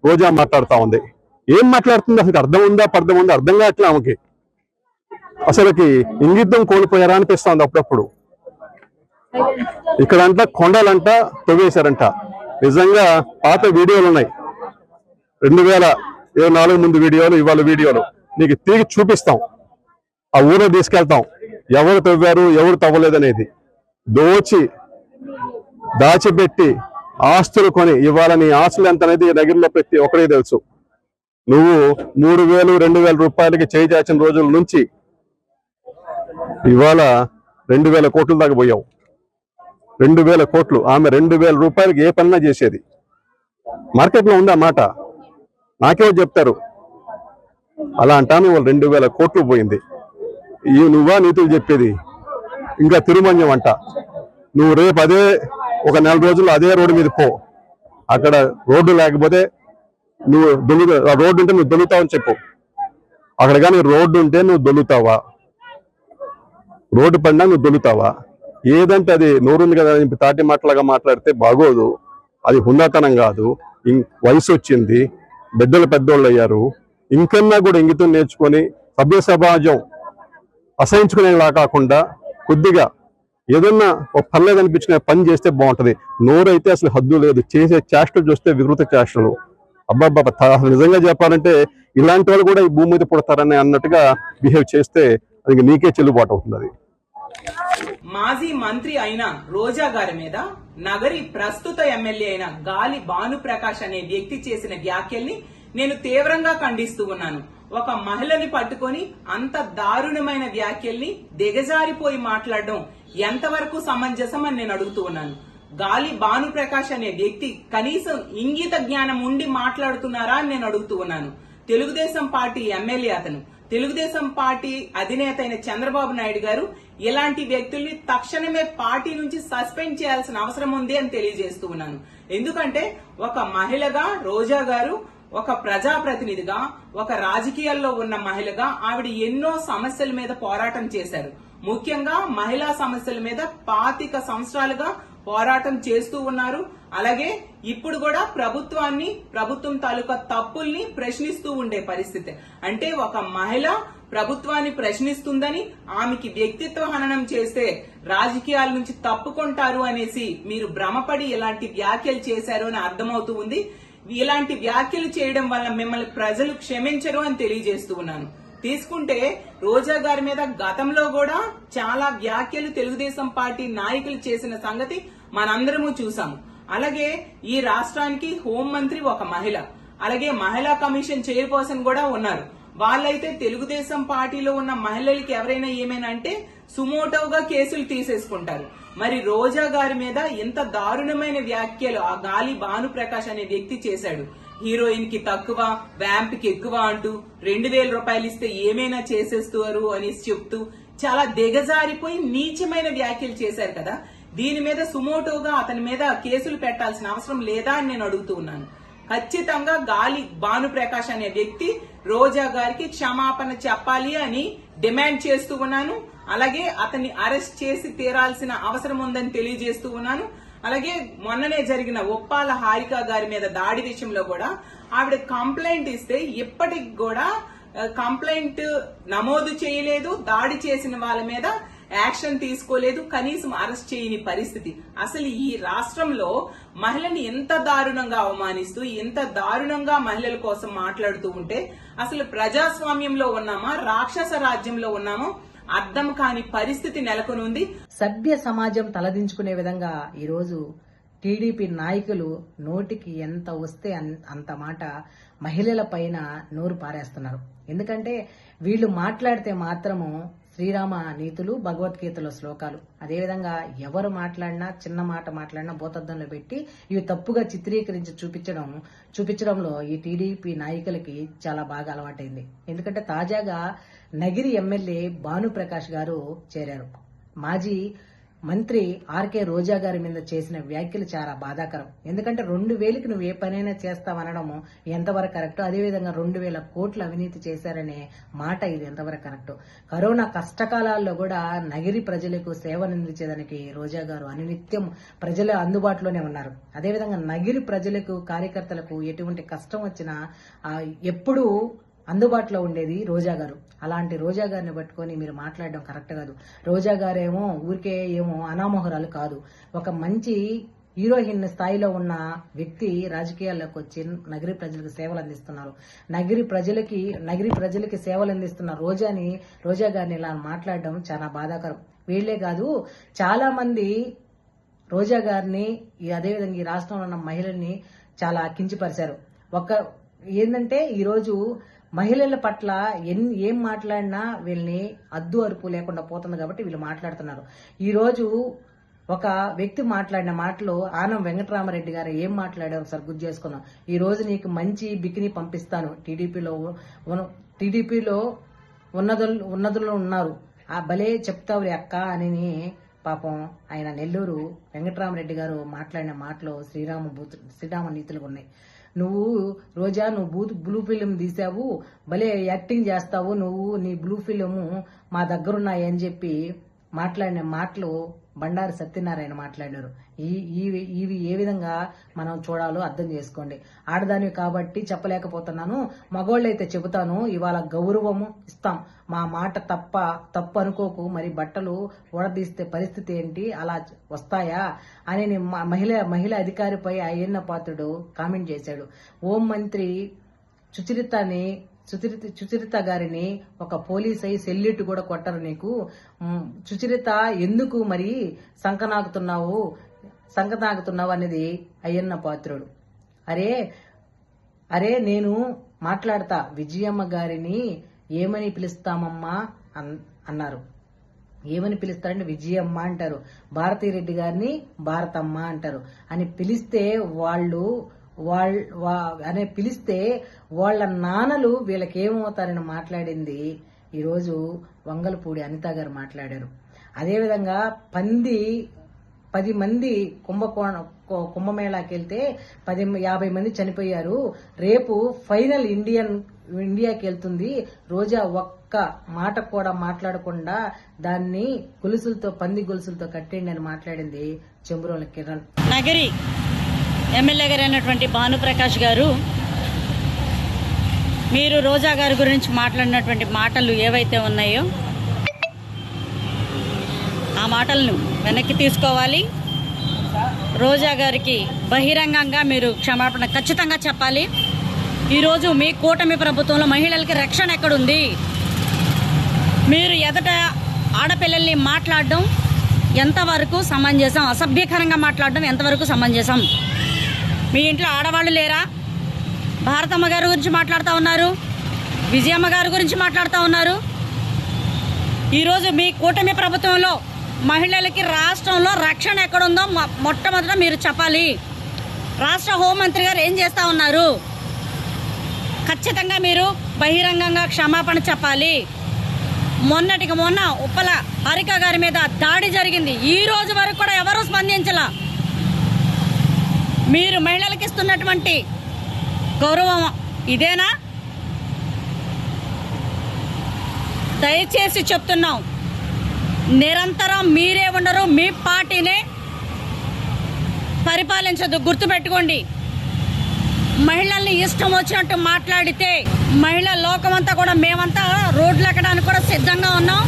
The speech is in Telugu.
రోజా మాట్లాడుతా ఉంది. ఏం మాట్లాడుతుంది అసలు అర్థం ఉందా పర్థం ఉందా అర్థం కావట్లే ఆమెకి. అసలుకి ఇంగిద్దం కోల్పోయారా అనిపిస్తుంది అప్పుడప్పుడు. ఇక్కడంతా కొండలంట తవ్వేశారంట. నిజంగా పాత వీడియోలు ఉన్నాయి, 2024 ముందు వీడియోలు, ఇవాళ వీడియోలు నీకు తిరిగి చూపిస్తాం. ఆ ఊళ్ళో తీసుకెళ్తాం, ఎవరు తవ్వారు ఎవరు తవ్వలేదనేది. దాచిపెట్టి ఆస్తులు కొని ఇవాళ నీ ఆస్తులు ఎంత అనేది దగ్గరలో ప్రతి ఒక్కరికి తెలుసు. నువ్వు 3,000 2,000 రూపాయలకి చేయి చాచిన రోజుల నుంచి ఇవాళ 2,000 కోట్ల దాకా పోయావు. 2,000 కోట్లు. ఆమె 2,000 రూపాయలకి ఏ పనినా చేసేది. మార్కెట్లో ఉందా మాట? నాకేమో చెప్తారు. అలా అంటాను. వాళ్ళు 2,000 కోట్లు పోయింది. నువ్వా నీతులు చెప్పేది? ఇంకా తిరుమన్యం అంట. నువ్వు రేపు అదే ఒక 4 రోజుల్లో అదే రోడ్డు మీద పో. అక్కడ రోడ్డు లేకపోతే నువ్వు రోడ్డు ఉంటే నువ్వు దొల్లుతావని చెప్పు. అక్కడ కానీ రోడ్డు ఉంటే నువ్వు దొల్లుతావా? రోడ్డు పడినా నువ్వు దొల్లుతావా? ఏదంటే అది నోరుంది కదా అని తాటి మాటలాగా మాట్లాడితే బాగోదు. అది హుందాతనం కాదు. వయసు వచ్చింది, బిడ్డలు పెద్దోళ్ళు అయ్యారు. ఇంకన్నా కూడా ఇంగితం నేర్చుకొని సభ్య సమాజం అసహించుకునేలా కాకుండా కొద్దిగా ఏదన్నా ఒక పర్లేదు అనిపించిన పని చేస్తే బాగుంటది. నోరైతే అసలు హద్దు లేదు. చేసే చేష్టలు చూస్తే వికృత చేష్టలు. అబ్బాబ్బా, నిజంగా చెప్పాలంటే ఇలాంటి వాళ్ళు కూడా ఈ భూమి మీద పుడతారని అన్నట్టుగా బిహేవ్ చేస్తే అది నీకే చెల్లుబాటు అవుతుంది. అది మాజీ మంత్రి అయిన రోజా గారి మీద నగరి ప్రస్తుత ఎమ్మెల్యే అయిన గాలి భానుప్రకాష్ అనే వ్యక్తి చేసిన వ్యాఖ్యల్ని నేను తీవ్రంగా ఖండిస్తూ ఉన్నాను. ఒక మహిళని పట్టుకొని అంత దారుణమైన వ్యాఖ్యల్ని దిగజారిపోయి మాట్లాడడం ఎంతవరకు సమంజసం అని నేను అడుగుతూ ఉన్నాను. గాలి భానుప్రకాష్ అనే వ్యక్తి కనీసం ఇంగిత జ్ఞానం ఉండి మాట్లాడుతున్నారా అని నేను అడుగుతూ ఉన్నాను. తెలుగుదేశం పార్టీ ఎమ్మెల్యే అతను. తెలుగుదేశం పార్టీ అధినేత అయిన చంద్రబాబు నాయుడు గారు ఇలాంటి వ్యక్తుల్ని తక్షణమే పార్టీ నుంచి సస్పెండ్ చేయాల్సిన అవసరం ఉంది అని తెలియజేస్తూ ఉన్నాను. ఎందుకంటే ఒక మహిళగా రోజా గారు, ఒక ప్రజాప్రతినిధిగా, ఒక రాజకీయాల్లో ఉన్న మహిళగా ఆవిడ ఎన్నో సమస్యల మీద పోరాటం చేశారు. ముఖ్యంగా మహిళా సమస్యల మీద 25 సంవత్సరాలుగా పోరాటం చేస్తూ ఉన్నారు. అలాగే ఇప్పుడు కూడా ప్రభుత్వం తాలూకా తప్పుల్ని ప్రశ్నిస్తూ ఉండే పరిస్థితి. అంటే ఒక మహిళ ప్రభుత్వాన్ని ప్రశ్నిస్తుందని, ఆమెకి వ్యక్తిత్వ హననం చేస్తే రాజకీయాల నుంచి తప్పుకుంటారు అనేసి మీరు భ్రమపడి ఇలాంటి వ్యాఖ్యలు చేశారు అని అర్థమవుతూ ఉంది. ఇలాంటి వ్యాఖ్యలు చేయడం వల్ల మిమ్మల్ని ప్రజలు క్షమించరు అని తెలియజేస్తూ ఉన్నాను. తీసుకుంటే రోజా గారి మీద గతంలో కూడా చాలా వ్యాఖ్యలు తెలుగుదేశం పార్టీ నాయకులు చేసిన సంగతి మనందరము చూసాము. అలాగే ఈ రాష్ట్రానికి హోంమంత్రి ఒక మహిళ, అలాగే మహిళా కమిషన్ చైర్పర్సన్ కూడా ఉన్నారు. వాళ్ళైతే తెలుగుదేశం పార్టీలో ఉన్న మహిళలకి ఎవరైనా ఏమైనా అంటే సుమోటోగా కేసులు తీసేసుకుంటారు. మరి రోజా గారి మీద ఇంత దారుణమైన వ్యాఖ్యలు ఆ గాలి భానుప్రకాష్ అనే వ్యక్తి చేశాడు. హీరోయిన్ కి తక్కువ, వ్యాంప్ కి ఎక్కువ అంటూ 2,000 రూపాయలు ఇస్తే ఏమైనా చేసేస్తారు అని చెప్తూ చాలా దిగజారిపోయి నీచమైన వ్యాఖ్యలు చేశారు కదా. దీని మీద సుమోటోగా అతని మీద కేసులు పెట్టాల్సిన అవసరం లేదా అని నేను అడుగుతూ ఉన్నాను. ఖచ్చితంగా గాలి భానుప్రకాష్ అనే వ్యక్తి రోజా గారికి క్షమాపణ చెప్పాలి అని డిమాండ్ చేస్తూ ఉన్నాను. అలాగే అతన్ని అరెస్ట్ చేసి తీరాల్సిన అవసరం ఉందని తెలియజేస్తూ ఉన్నాను. అలాగే మొన్ననే జరిగిన ఒప్పాల హారిక గారి మీద దాడి విషయంలో కూడా ఆవిడ కంప్లైంట్ ఇస్తే ఇప్పటికి కూడా కంప్లైంట్ నమోదు చేయలేదు. దాడి చేసిన వాళ్ళ మీద యాక్షన్ తీసుకోలేదు. కనీసం అరెస్ట్ చేయని పరిస్థితి. అసలు ఈ రాష్ట్రంలో మహిళని ఎంత దారుణంగా అవమానిస్తూ, ఎంత దారుణంగా మహిళల కోసం మాట్లాడుతూ ఉంటే అసలు ప్రజాస్వామ్యంలో ఉన్నామా, రాక్షస రాజ్యంలో ఉన్నామో అర్థం కాని పరిస్థితి నెలకొని ఉంది. సభ్య సమాజం తలదించుకునే విధంగా ఈరోజు టీడీపీ నాయకులు నోటికి ఎంత వస్తే అంత మాట మహిళల పైన నోరు పారేస్తున్నారు. ఎందుకంటే వీళ్ళు మాట్లాడితే మాత్రము శ్రీరామ నీతులు, భగవద్గీతలో శ్లోకాలు, అదేవిధంగా ఎవరు మాట్లాడినా చిన్న మాట మాట్లాడినా భూతద్దంలో పెట్టి ఇవి తప్పుగా చిత్రీకరించి చూపించడంలో ఈ టీడీపీ నాయకులకి చాలా బాగా అలవాటైంది. ఎందుకంటే తాజాగా నగిరి ఎమ్మెల్యే భానుప్రకాష్ గారు చేరారు. మాజీ మంత్రి ఆర్కే రోజా గారి మీద చేసిన వ్యాఖ్యలు చాలా బాధాకరం. ఎందుకంటే 2000కి నువ్వు ఏ పనైనా చేస్తావనడము ఎంతవరకు కరెక్ట్, అదేవిధంగా 2000 కోట్ల అవినీతి చేశారనే మాట ఇది ఎంతవరకు కరెక్ట్. కరోనా కష్టకాలాల్లో కూడా నగిరి ప్రజలకు సేవలందించేదానికి రోజా గారు అనునిత్యం ప్రజల అందుబాటులోనే ఉన్నారు. అదేవిధంగా నగిరి ప్రజలకు కార్యకర్తలకు ఎటువంటి కష్టం వచ్చినా ఎప్పుడూ అందుబాటులో ఉండేది రోజా గారు. అలాంటి రోజా గారిని పట్టుకొని మీరు మాట్లాడడం కరెక్ట్ కాదు. రోజా గారేమో ఊరికే ఏమో అనామోహరాలు కాదు, ఒక మంచి హీరోయిన్ స్థాయిలో ఉన్న వ్యక్తి రాజకీయాల్లోకి వచ్చి నగరి ప్రజలకు సేవలు అందిస్తున్నారు. నగరి ప్రజలకి సేవలు అందిస్తున్న రోజా గారిని ఇలా మాట్లాడడం చాలా బాధాకరం. వీళ్లే కాదు, చాలా మంది రోజా గారిని అదేవిధంగా ఈ రాష్ట్రంలో ఉన్న మహిళల్ని చాలా కించపరిచారు. ఏంటంటే ఈరోజు మహిళల పట్ల ఏం మాట్లాడినా వీళ్ళని అద్దు అరుపు లేకుండా పోతుంది కాబట్టి వీళ్ళు మాట్లాడుతున్నారు. ఈ రోజు ఒక వ్యక్తి మాట్లాడిన మాటలు ఆనం వెంకటరామరెడ్డి గారు ఏం మాట్లాడారు ఒకసారి గుర్తు చేసుకున్నాం. ఈ రోజు నీకు మంచి బికిని పంపిస్తాను, టీడీపీలో ఉన్నదులు ఉన్నారు, ఆ భలే చెప్తావులే అక్క అని పాపం ఆయన నెల్లూరు వెంకటరామరెడ్డి గారు మాట్లాడిన మాటలో శ్రీరామ నీతులు ఉన్నాయి. రోజా నువ్వు బ్లూ ఫిలిం తీసావు, భలే యాక్టింగ్ చేస్తావు, నీ బ్లూ ఫిలిం మా దగ్గరున్నాయి అని చెప్పి మాట్లాడిన మాటలు బండారు సత్యనారాయణ మాట్లాడారు. ఇవి ఏ విధంగా మనం చూడాలో అర్థం చేసుకోండి. ఆడదానివి కాబట్టి చెప్పలేకపోతున్నాను, మగోళ్ళైతే చెబుతాను, ఇవాళ గౌరవము ఇస్తాం, మా మాట తప్పు అనుకోకు, మరి బట్టలు ఊడదీస్తే పరిస్థితి ఏంటి, అలా వస్తాయా అని మహిళ అధికారిపై అయ్యన్న పాత్రుడు కామెంట్ చేశాడు. హోం మంత్రి సుచరిత గారిని ఒక పోలీస్ అయి సెల్యూట్ కూడా కొట్టరు నీకు. సుచరిత ఎందుకు మరి సంకనాగుతున్నావు అనేది అయ్యన్న పాత్రుడు. అరే నేను మాట్లాడతా, విజయమ్మ గారిని ఏమని పిలుస్తామమ్మా అన్నారు. ఏమని పిలుస్తారంటే విజయమ్మ అంటారు, భారతీరెడ్డి గారిని భారతమ్మ అంటారు అని పిలిస్తే పిలిస్తే వాళ్ళ నాన్నలు వీళ్ళకి ఏమవుతారని మాట్లాడింది ఈరోజు వంగలపూడి అనిత గారు మాట్లాడారు. అదేవిధంగా 10 మంది కుంభమేళాకి వెళ్తే 50 మంది చనిపోయారు, రేపు ఫైనల్ ఇండియాకి వెళ్తుంది, రోజా ఒక్క మాట కూడా మాట్లాడకుండా దాన్ని పంది గొలుసులతో కట్టేయండి అని మాట్లాడింది చెంబురోల కిరణ్. నగరి ఎమ్మెల్యే గారు అయినటువంటి భానుప్రకాష్ గారు, మీరు రోజా గారి గురించి మాట్లాడినటువంటి మాటలు ఏవైతే ఉన్నాయో ఆ మాటలను వెనక్కి తీసుకోవాలి. రోజా గారికి బహిరంగంగా మీరు క్షమాపణ ఖచ్చితంగా చెప్పాలి. ఈరోజు మీ కూటమి ప్రభుత్వంలో మహిళలకి రక్షణ ఎక్కడుంది? మీరు ఎదుట ఆడపిల్లల్ని మాట్లాడడం ఎంతవరకు సమంజసం, అసభ్యకరంగా మాట్లాడడం ఎంతవరకు సమంజసం? మీ ఇంట్లో ఆడవాళ్ళు లేరా? భారతమ్మ గారి గురించి మాట్లాడుతూ ఉన్నారు, విజయమ్మ గారి గురించి మాట్లాడుతూ ఉన్నారు. ఈరోజు మీ కూటమి ప్రభుత్వంలో మహిళలకి రాష్ట్రంలో రక్షణ ఎక్కడుందో మొట్టమొదట మీరు చెప్పాలి. రాష్ట్ర హోంమంత్రి గారు ఏం చేస్తూ ఉన్నారు? ఖచ్చితంగా మీరు బహిరంగంగా క్షమాపణ చెప్పాలి. మొన్నటికి మొన్న ఉప్పల హారిక గారి మీద దాడి జరిగింది, ఈ రోజు వరకు కూడా ఎవరూ స్పందించలా. మీరు మహిళలకు ఇస్తున్నటువంటి గౌరవం ఇదేనా? దయచేసి చెప్తున్నాం, నిరంతరం మీరే ఉండరు, మీ పార్టీనే పరిపాలించదు, గుర్తుపెట్టుకోండి. మహిళల్ని ఇష్టం వచ్చినట్టు మాట్లాడితే మహిళా లోకమంతా కూడా మేమంతా రోడ్లు ఎక్కడానికి కూడా సిద్ధంగా ఉన్నాం.